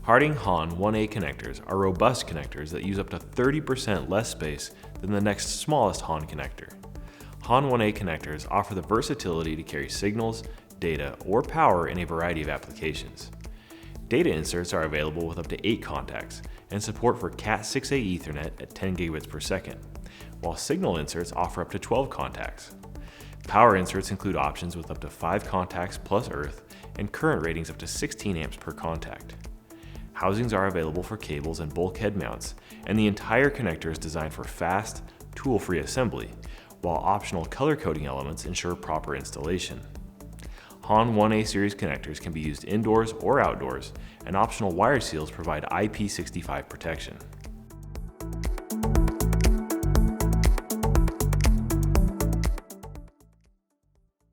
Harting HON 1A connectors are robust connectors that use up to 30% less space than the next smallest HON connector. HON 1A connectors offer the versatility to carry signals, data, or power in a variety of applications. Data inserts are available with up to 8 contacts and support for Cat6a Ethernet at 10 gigabits per second, while signal inserts offer up to 12 contacts. Power inserts include options with up to 5 contacts plus earth and current ratings up to 16 amps per contact. Housings are available for cables and bulkhead mounts, and the entire connector is designed for fast, tool-free assembly, while optional color coding elements ensure proper installation. HON 1A series connectors can be used indoors or outdoors, and optional wire seals provide IP65 protection.